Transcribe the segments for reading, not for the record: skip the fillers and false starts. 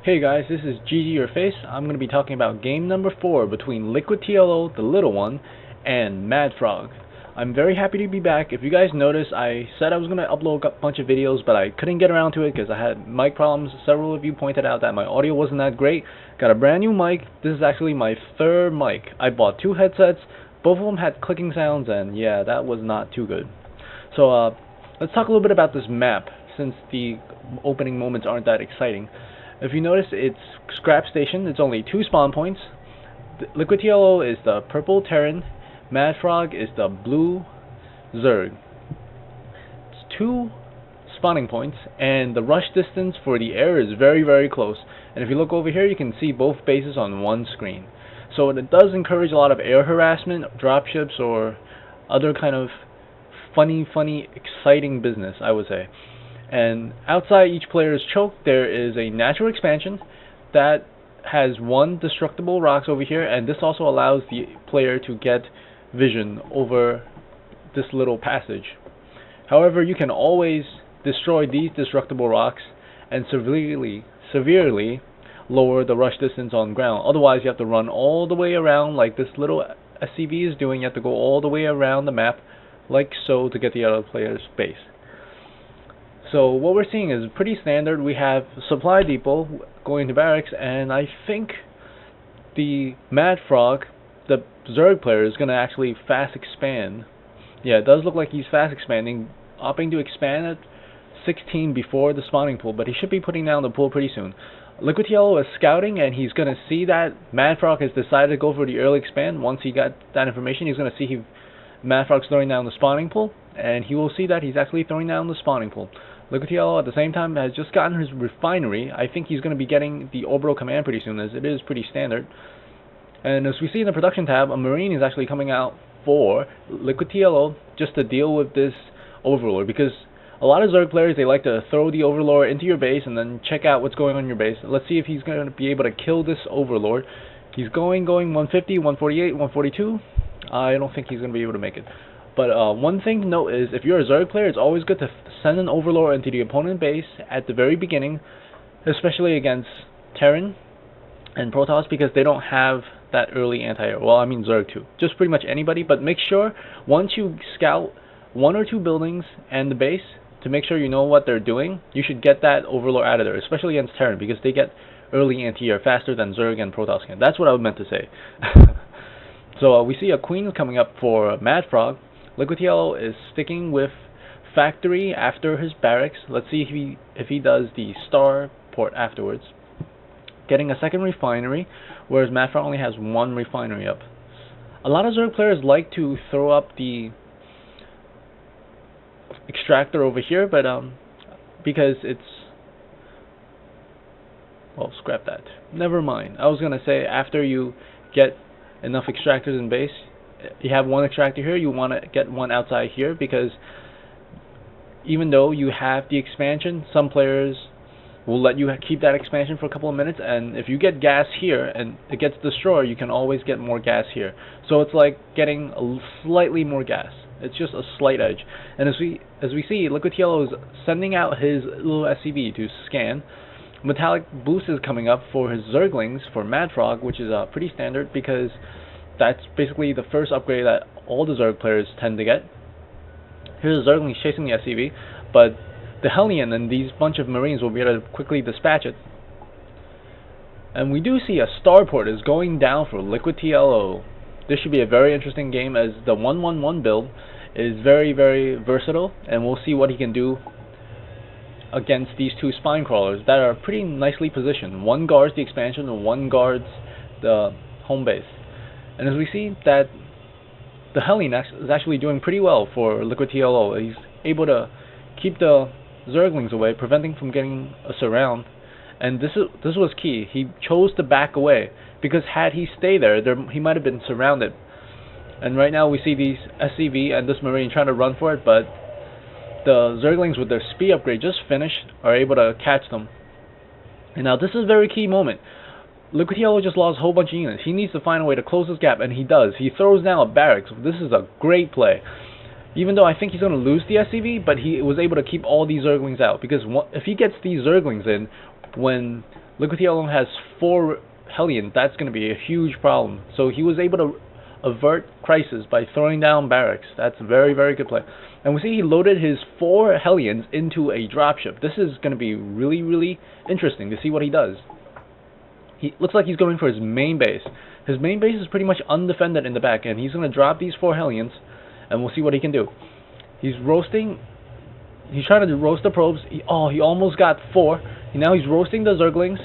Hey guys, this is ggurface. I'm going to be talking about game number 4 between LiquidTLO, the little one, and MaDFroG. I'm very happy to be back. If you guys notice, I said I was going to upload a bunch of videos, but I couldn't get around to it because I had mic problems. Several of you pointed out that my audio wasn't that great. Got a brand new mic. This is actually my third mic. I bought 2 headsets. Both of them had clicking sounds, and yeah, that was not too good. So let's talk a little bit about this map, since the opening moments aren't that exciting. If you notice, it's Scrap Station. It's only 2 spawn points. LiquidTLO is the purple Terran. MaDFroG is the blue Zerg. It's 2 spawning points, and the rush distance for the air is very, very close. And if you look over here, you can see both bases on one screen. So it does encourage a lot of air harassment, dropships, or other kind of funny, exciting business, I would say. And outside each player's choke, there is a natural expansion that has 1 destructible rocks over here, and this also allows the player to get vision over this little passage. However, you can always destroy these destructible rocks and severely lower the rush distance on ground. Otherwise, you have to run all the way around like this little SCV is doing. You have to go all the way around the map like so to get the other player's base. So what we're seeing is pretty standard. We have supply depot going to barracks, and I think the MaDFroG, the Zerg player, is going to actually fast expand. Yeah, it does look like he's fast expanding, opting to expand at 16 before the spawning pool, but he should be putting down the pool pretty soon. LiquidTLO is scouting, and he's going to see that MaDFroG has decided to go for the early expand. Once he got that information, he's going to see MaDFrog's throwing down the spawning pool, and he will see that he's actually throwing down the spawning pool. LiquidTLO at the same time has just gotten his refinery. I think he's going to be getting the orbital command pretty soon, as it is pretty standard. And as we see in the production tab, a marine is actually coming out for LiquidTLO just to deal with this overlord, because a lot of Zerg players, they like to throw the overlord into your base and then check out what's going on in your base. Let's see if he's going to be able to kill this overlord. He's going 150, 148, 142. I don't think he's going to be able to make it. But one thing to note is, if you're a Zerg player, it's always good to send an overlord into the opponent base at the very beginning, especially against Terran and Protoss, because they don't have that early anti-air. Well, I mean Zerg too. Just pretty much anybody, but make sure once you scout 1 or 2 buildings and the base to make sure you know what they're doing, you should get that overlord out of there, especially against Terran, because they get early anti-air faster than Zerg and Protoss can. That's what I meant to say. So we see a queen coming up for MaDFroG. LiquidTLO is sticking with factory after his barracks. Let's see if he does the star port afterwards. Getting a 2nd refinery, whereas MaDFroG only has 1 refinery up. A lot of Zerg players like to throw up the extractor over here, but because it's, well, scrap that. Never mind. I was gonna say, after you get enough extractors in base, you have 1 extractor here, you want to get 1 outside here, because even though you have the expansion, some players will let you keep that expansion for a couple of minutes, and if you get gas here and it gets destroyed, you can always get more gas here. So it's like getting slightly more gas. It's just a slight edge. And as we see, LiquidTLO is sending out his little SCV to scan. Metallic boost is coming up for his Zerglings for MaDFroG, which is pretty standard, because that's basically the first upgrade that all the Zerg players tend to get. Here's the Zerglings chasing the SCV, but the Hellion and these bunch of Marines will be able to quickly dispatch it. And we do see a starport is going down for LiquidTLO. This should be a very interesting game, as the 1-1-1 build is very, very versatile, and we'll see what he can do against these 2 spine crawlers that are pretty nicely positioned. 1 guards the expansion and 1 guards the home base. And as we see that the Hellion is actually doing pretty well for LiquidTLO. He's able to keep the Zerglings away, preventing from getting a surround. And this was key. He chose to back away, because had he stayed there, he might have been surrounded. And right now we see these SCV and this Marine trying to run for it, but the Zerglings with their speed upgrade just finished are able to catch them. And now this is a very key moment. LiquidTLO just lost a whole bunch of units. He needs to find a way to close this gap, and he does. He throws down a barracks. This is a great play. Even though I think he's going to lose the SCV, but he was able to keep all these Zerglings out, because if he gets these Zerglings in, when LiquidTLO has 4 Hellions, that's going to be a huge problem. So he was able to avert crisis by throwing down barracks. That's a very, very good play. And we see he loaded his 4 Hellions into a dropship. This is going to be really, really interesting to see what he does. He looks like he's going for his main base. His main base is pretty much undefended in the back, and he's going to drop these 4 Hellions, and we'll see what he can do. He's roasting. He's trying to roast the probes. He almost got 4. Now he's roasting the Zerglings.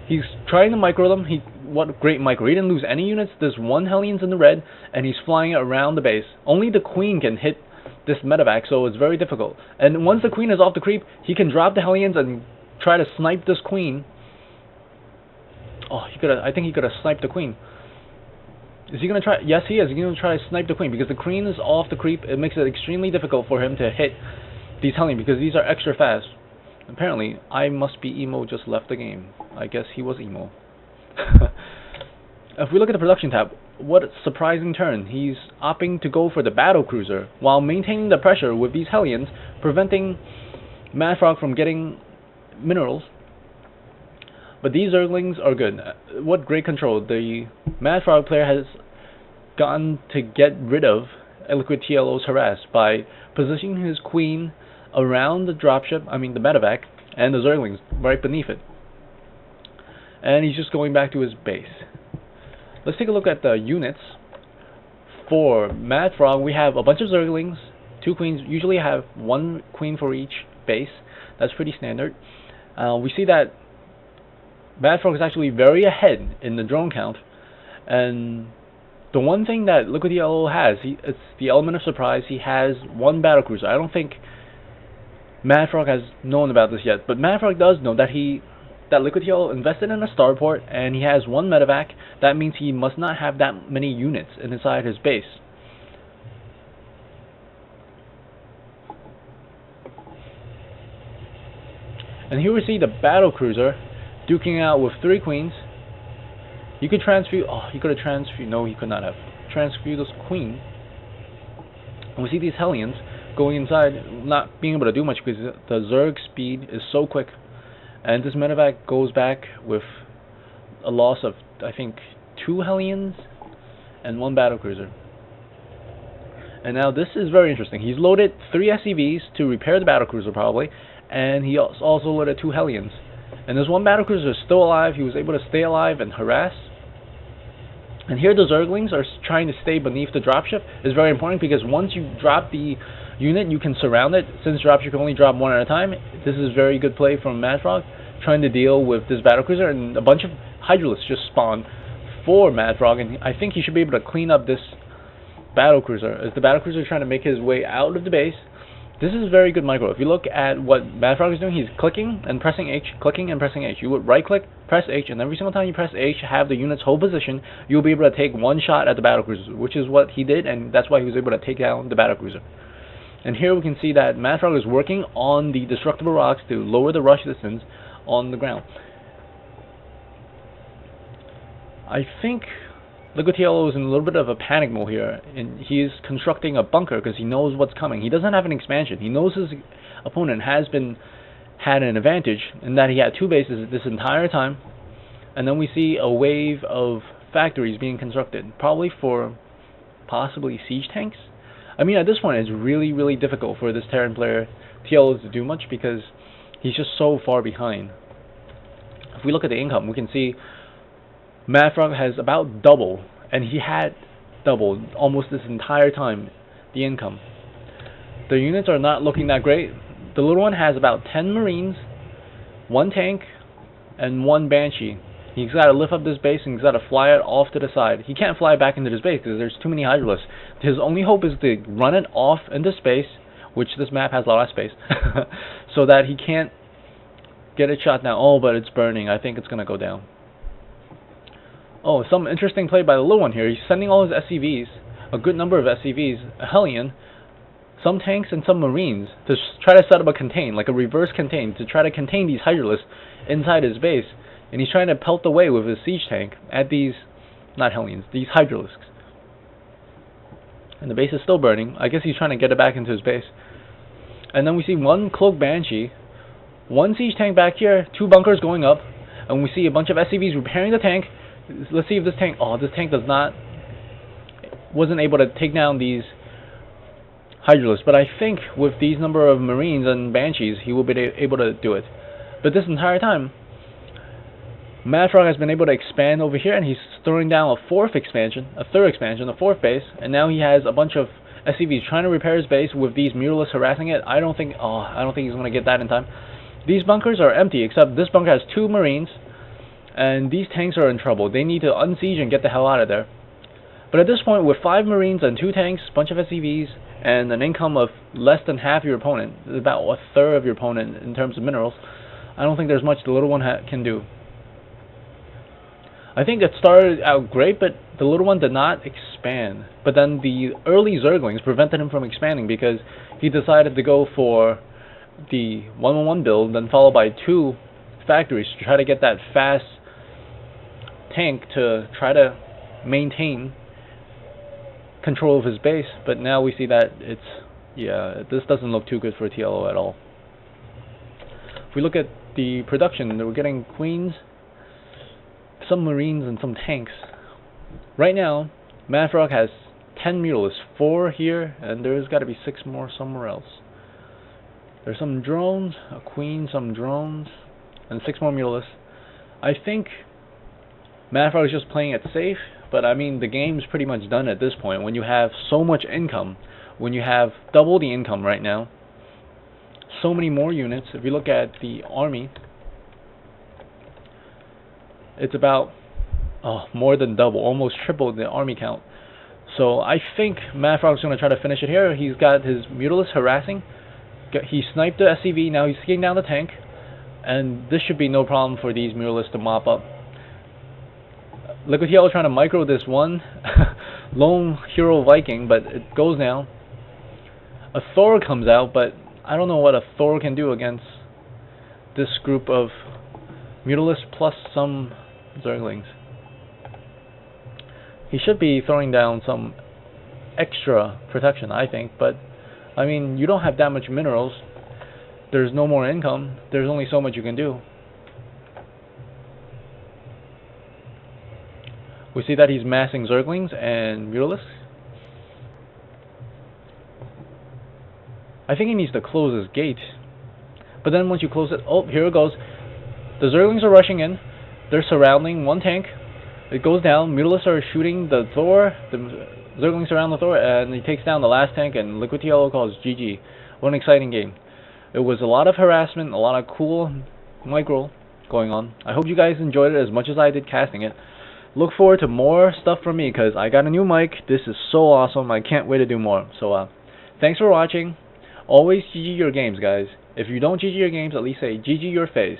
He's trying to micro them. What a great micro. He didn't lose any units. There's 1 Hellions in the red, and he's flying it around the base. Only the Queen can hit this medevac, so it's very difficult. And once the Queen is off the creep, he can drop the Hellions and try to snipe this Queen. I think he could have sniped the Queen. Is he going to try? Yes, he is. He's going to try to snipe the Queen because the Queen is off the creep. It makes it extremely difficult for him to hit these Hellions because these are extra fast. Apparently, I must be emo just left the game. I guess he was emo. If we look at the production tab, what a surprising turn. He's opting to go for the battle cruiser while maintaining the pressure with these Hellions, preventing MaDFroG from getting minerals. But these Zerglings are good. What great control. The MaDFroG player has gotten to get rid of LiquidTLO's harass by positioning his Queen around the dropship, the medevac, and the Zerglings right beneath it. And he's just going back to his base. Let's take a look at the units. For MaDFroG, we have a bunch of Zerglings, 2 Queens. Usually have 1 Queen for each base. That's pretty standard. We see that MaDFroG is actually very ahead in the drone count. And the one thing that LiquidTLO has, it's the element of surprise. He has 1 battlecruiser. I don't think MaDFroG has known about this yet, but MaDFroG does know that LiquidTLO invested in a starport, and he has 1 medevac. That means he must not have that many units inside his base. And here we see the battlecruiser duking out with 3 Queens. You could transfuse. He could have transfused. No, he could not have transfused this Queen. And we see these Hellions going inside, not being able to do much because the Zerg speed is so quick. And this medevac goes back with a loss of, I think, 2 Hellions and 1 battlecruiser. And now this is very interesting. He's loaded 3 SCVs to repair the battlecruiser probably, and he also loaded 2 Hellions. And there's 1 battlecruiser still alive. He was able to stay alive and harass. And here the Zerglings are trying to stay beneath the dropship. It's very important because once you drop the unit, you can surround it. Since dropship can only drop 1 at a time, this is very good play from MaDFroG, trying to deal with this battlecruiser. And a bunch of Hydralisks just spawn for MaDFroG, and I think he should be able to clean up this battlecruiser. As the battlecruiser is trying to make his way out of the base, this is very good micro. If you look at what MaDFroG is doing, he's clicking and pressing H, clicking and pressing H. You would right click, press H, and every single time you press H, have the unit's hold position, you'll be able to take 1 shot at the battlecruiser, which is what he did, and that's why he was able to take down the battlecruiser. And here we can see that MaDFroG is working on the destructible rocks to lower the rush distance on the ground. I think LiquidTLO is in a little bit of a panic mode here, and he is constructing a bunker because he knows what's coming. He doesn't have an expansion. He knows his opponent had an advantage in that he had 2 bases this entire time, and then we see a wave of factories being constructed, probably for possibly siege tanks. At this point it's really, really difficult for this Terran player TLO to do much because he's just so far behind. If we look at the income, we can see MaDFroG has about double, and he had doubled almost this entire time, the income. The units are not looking that great. The little one has about 10 Marines, 1 tank, and 1 Banshee. He's got to lift up this base and he's got to fly it off to the side. He can't fly back into this base because there's too many Hydralisks. His only hope is to run it off into space, which this map has a lot of space, so that he can't get it shot down. But it's burning. I think it's going to go down. Some interesting play by the little one here. He's sending all his SCVs, a good number of SCVs, a Hellion, some tanks, and some Marines to try to set up a contain, like a reverse contain, to try to contain these Hydralisks inside his base. And he's trying to pelt away with his siege tank at these, not Hellions, these Hydralisks. And the base is still burning. I guess he's trying to get it back into his base. And then we see 1 Cloak Banshee One siege tank back here, 2 bunkers going up, and we see a bunch of SCVs repairing the tank. Let's see if this tank, oh, this tank wasn't able to take down these Hydralisks, but I think with these number of Marines and Banshees, he will be able to do it. But this entire time, MaDFroG has been able to expand over here, and he's throwing down a third expansion, a 4th base, and now he has a bunch of SCVs trying to repair his base with these Muralists harassing it. I don't think he's going to get that in time. These bunkers are empty, except this bunker has 2 Marines, and these tanks are in trouble. They need to unsiege and get the hell out of there. But at this point, with 5 Marines and 2 tanks, a bunch of SCVs, and an income of less than half your opponent, about a third of your opponent in terms of minerals, I don't think there's much the little one can do. I think it started out great, but the little one did not expand. But then the early Zerglings prevented him from expanding because he decided to go for the 1-1-1 build, then followed by 2 factories to try to get that fast tank to try to maintain control of his base. But now we see that this doesn't look too good for a TLO at all. If we look at the production, we're getting queens, some Marines, and some tanks. Right now, MaDFroG has 10 Muralists, 4 here, and there's got to be 6 more somewhere else. There's some drones, a queen, some drones, and 6 more Muralists. I think MaDFroG is just playing it safe, but I mean the game's pretty much done at this point. When you have so much income, when you have double the income right now, so many more units. If you look at the army, it's about more than double, almost triple the army count. So I think MaDFroG is going to try to finish it here. He's got his Mutalists harassing. He sniped the SCV, now he's taking down the tank, and this should be no problem for these Muralists to mop up. LiquidTLO trying to micro this one lone hero Viking, but it goes down. A Thor comes out, but I don't know what a Thor can do against this group of Mutalists plus some Zerglings. He should be throwing down some extra protection, I think, but I mean, you don't have that much minerals. There's no more income. There's only so much you can do. We see that he's massing Zerglings and Mutalists. I think he needs to close his gate. But then once you close it, oh, here it goes. The Zerglings are rushing in. They're surrounding one tank. It goes down. Mutalists are shooting the Thor. The Zerglings surround the Thor, and he takes down the last tank, and LiquidTLO calls GG. What an exciting game. It was a lot of harassment, a lot of cool micro going on. I hope you guys enjoyed it as much as I did casting it. Look forward to more stuff from me, because I got a new mic. This is so awesome. I can't wait to do more. So, thanks for watching. Always GG your games, guys. If you don't GG your games, at least say GG your face.